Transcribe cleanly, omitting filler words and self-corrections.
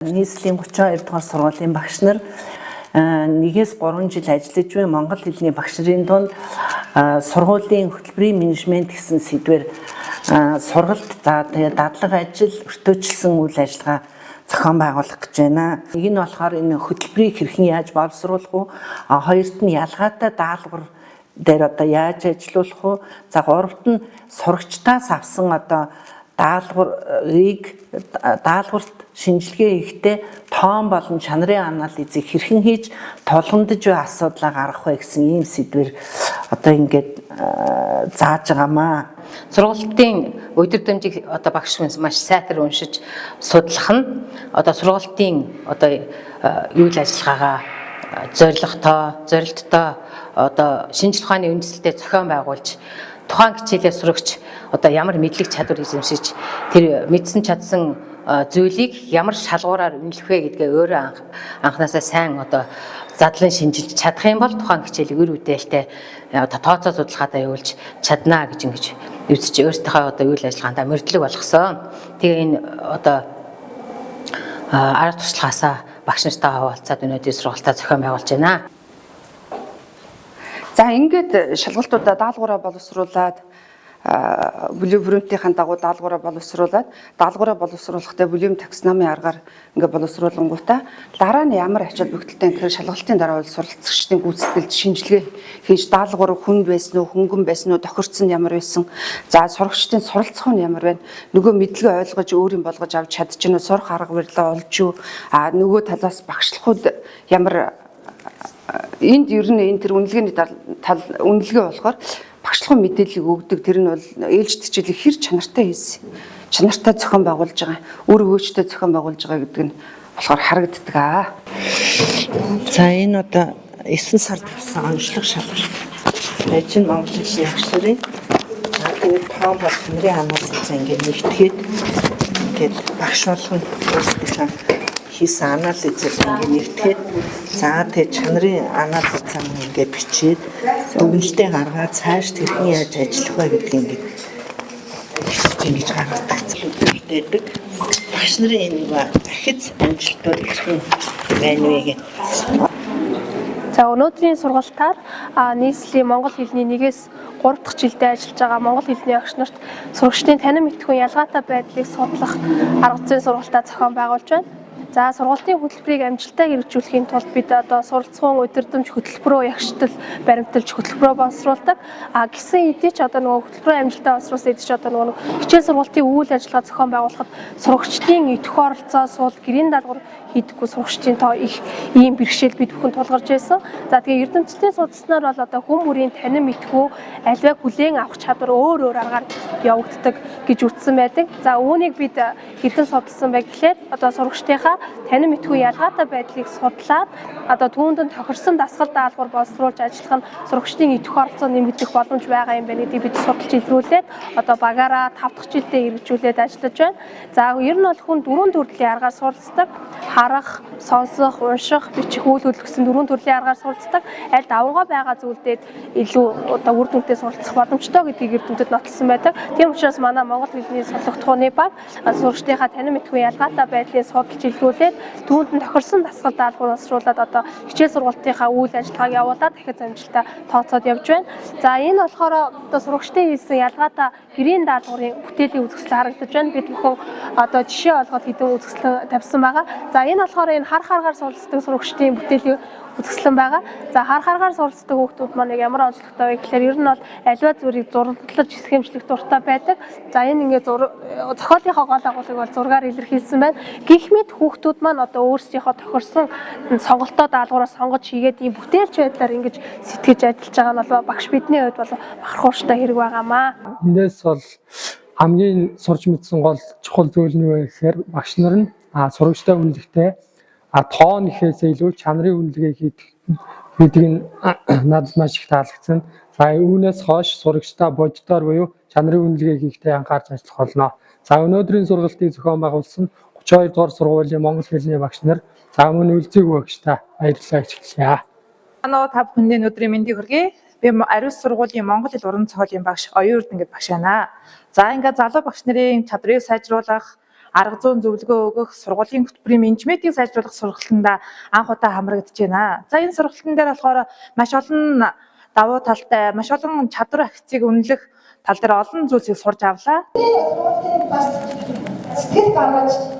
Нийслэлийн 32 дугаар сургуулийн багш нар 1-3 жил ажиллаж буй монгол хэлний багш нарын дунд сургуулийн хөтөлбөрийн менежмент гэсэн сэдвээр сургалт тэгээд дадлага ажил өртөөчлсөн үйл ажиллагаа зохион байгуулах гэж байна. Нэг нь болохоор энэ хөтөлбөрийг хэрхэн яаж боловсруулах вэ? Хоёрт нь ялгаатай даалгавар дээр яаж ажиллах вэ? За гуравт нь сурагчдаас авсан даалгаварт шинжилгээ хийхдээ тоон болон чанарын анализыг хэрхэн хийж тулгамдж буй асуудлаа гаргах вэ гэсэн ийм сэдвэр ингээд зааж байгаамаа. Сургалтын удирдамжийг багш маш сайтар уншиж судлах нь сургалтын үйл ажиллагаагаа зорилттой шинжлэх ухааны үндэслэлтэй зохион байгуулж тухайн хичээлээ сурагч ямар мэдлэг чадвар эзэмшиж тэр мэдсэн чадсан зүйлийг ямар шалгуураар үнэлэх вэ гэдгээ өөрөө анханасаа сайн задлан шинжилж чадах юм бол тухайн хичээлийг үр бүтээлтэй тооцоо судалгаатай явуулж чаднаа гэж ингэж үзэж өөртөө үйл ажиллагаанд мөрдлөг болгосон. Тэгээ энэ арга туршлагаасаа багш нартай хаваалцаад өнөөдөр сургалтаа зохион байгуулж байна. За ингээд шалгалтуудаа даалгавраа боловсруулад блюпринтийн дагуу даалгавраа боловсруулахдаа бүлэм таксономийн аргаар ингээд боловсруулангуудаа дараа нь ямар ач холбогдолтой гэхээр шалгалтын дараа бол суралцагчдын гүйцэтгэлд шинжилгээ хийж даалгавар хүн байсан уу, хөнгөн байсан уу, тохирцсон ямар байсан. За сурагчдын суралцах нь ямар байна? Нөгөө мэдлэгээ ойлгож өөрийн болгож авч чадчихна уу? Сурах арга барилаа олж юу? Нөгөө талаас багшлахууд ямар энд ер нь энэ төр үнэлгээний тал үнэлгээ болохоор багшлахын мэдээллийг өгдөг. Тэр нь бол ээлжид хичээлийг хэр чанартай хийсэн. Чанартай зохион байгуулж байгаа, үр хөөцтэй зохион байгуулж байгаа гэдэг нь болохоор харагддаг аа. За энэ 9 сард болсон онцлог шалгалт. Ажин монгол хэлний багш нарын тэгээд тоон бол нэрийн анализ ингээд нэгтгэхэд ингээд багш болгон өөрсдийнхээ хийсэн анализыг ингээд нэгтгэхэд за тэгээд чанарын анализаа ингээд бичээд өгнөлтөө гаргаад цааш тэрхэн яаж ажиллах вэ гэдгийг ингэж гаргадаг зүйлтэйдэг. Багш нарын энэ дахиц амжилтууд хэрхэн байна вэ гэх. За өнөөдрийн сургалтаар нийслэлийн монгол хэлний 1-3 дахь жилдээ ажиллаж байгаа монгол хэлний багш нарт сурагчдын танин мэдхүйн ялгаатай байдлыг судлах арга зүйн сургалтаа зохион байгуулж байна. За сургалтын хөтөлбөрийг амжилттай хэрэгжүүлэхийн тулд бид суралцсан удирдамж хөтөлбөрөө ягштал баримталж хөтөлбөрөө боловсруулдаг. Гэсэн хэдий ч нөгөө хөтөлбөрөө амжилттай боловсруулсан хэдий ч нөгөө хичээл сургалтын үйл ажиллагаа зохион байгуулахад сурагчдын идэвх оролцоо суул гэрийн даалгавар хийдэггүй сурагчдын тоо их ийм бэрхшээл бид бүхэн тулгарч байсан. За тэгээ эрдэмтдийн судалснаар бол хүн бүрийн танин мэдхүү альваг хүлээн авах чадвар өөр аргаар явагддаг гэж үзсэн байдаг. За үүнийг бид хэрхэн судалсан бэ гэхээр сурагчдынхаа танин мэдхүйн ялгаатай байдлыг судлаад түүнд тохирсон дасгал даалгавар боловсруулж ажиллах нь сурагчдын идэвх оролцоо нэмэгдэх боломж байгаа юм байна гэдгийг бид судалж илрүүлээд багаараа 5 дахь жилдээ хэрэгжүүлээд ажиллаж байна. За ер нь бол хүн 4 төрлийн аргаар суралцдаг. Харах, сонсох, унших, бичих, үйл хөдлөх гэсэн 4 төрлийн аргаар суралцдаг. Аль давуугаа байгаа зүйлдээд илүү үр дүнтэй суралцах боломжтой гэдгийг эрдэмтэд нотолсон байдаг. Тийм учраас манай монгол хэлний судлагдхууны баг сурагчдынхаа танин мэдхүйн ялгаатай байдлыг судалж илрүүлээд түүнд нь тохирсон дасгал даалгавар боловсруулад хичээл сургалтынхаа үйл ажиллагааг явуулаад дахиад амжилттай тооцоод явж байна. За энэ болохоор сурагчдын хийсэн ялгаатай гэрийн даалгаврын бүтээлийн үзэсгэлэн харагдаж байна. Бид бүхэн жишээ олгоод хэдэн үзэсгэлэн тавьсан байгаа. За энэ болохоор энэ харахаар суралцдаг сурагчдын бүтээлийн үзэсгэлэн байгаа. За харахаар суралцдаг хүүхдүүд маань ямар онцлогтой вэ гэхээр ер нь бол аливаа зүрийг зураглаж эсхэмжлэх дуртай байдаг. За энэ ингээд зохиолынхоо гол агуулгыг бол зургаар илэрхийлсэн байна. Гэх мэт хүүхдүүд маань өөрсдийнхөө тохирсон сонголтоо даалгавраа сонгож хийгээд ийм бүтээлч байдлаар ингэж сэтгэж ажиллаж байгаа нь бол багш бидний хувьд бол бахархууштай хэрэг байгаамаа. Эндээс бол хамгийн сурч мэдсэн гол чухал зүйл нь юу вэ гэхээр багш нар нь сурагчтай үнэлэхдээ тоон ихээсээ илүү чанарын үнэлгээ хийдэг нь надад маш их таалагдсан. За үүнээс хойш сурагчтай боддоор буюу чанарын үнэлгээ хийхдээ анхаарч ажиллах болно. За өнөөдрийн сургалтыг зохион байгуулсан 32 дугаар сургуулийн монгол хэлний багш нар мөн үлзээгүй багштай баярлалаа гэж хэлье. Та бүхэнд өдрийн мэндийг хүргэе. Би Ариус сургуулийн монгол хэл уран зохиолын багш Оюун Эрдэнэт багш байна. За ингээд залуу багш нарын чадрыг сайжруулах арга зүйн зөвлөгөө өгөх, сургуулийн хөтөлбөрийн менежментийг сайжруулах сургалтанда анх удаа хамрагдаж байна. За энэ сургалтын дээр болохоор маш олон давуу талтай, маш олон чадвар ахицыг үнэлэх тал дээр олон зүйлсийг сурч авлаа. Бас сэтгэл гаргаж